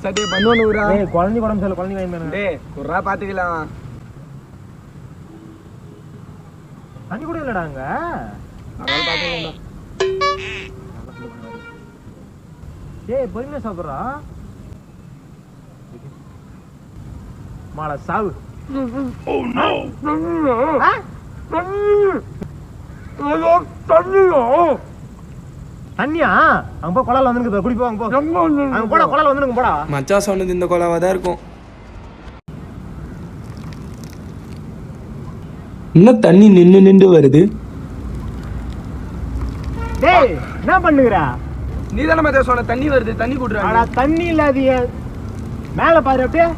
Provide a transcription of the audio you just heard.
சட்டே பண்ணு ஊரா. ஏய் குழந்தை உடம்பு சொல்ல குழந்தை வாங்கி டேய் குறா பாத்துக்கலாம். தண்ணி கூட இல்லடா அங்க. அதனால பாத்துக்கலாம்டா. ஏய் பொறுமையா சாப்பிடுறா. மாள சாவு. Oh no. தண்ணியா அங்க போ குழால வந்துருக்கு குடி போ அங்க போ. அங்க போடா குழால வந்துருங்க போடா. மச்சான் சொன்னது இந்த குழாவா தான் இருக்கும். இன்னும் தண்ணி நின்று வருது. டேய் என்ன பண்ணுங்கற? நீ தான மச்சான் சொன்ன தண்ணி வருது தண்ணி குடுறா. அட தண்ணி இல்லாதியே. மேல பாரு அப்படியே.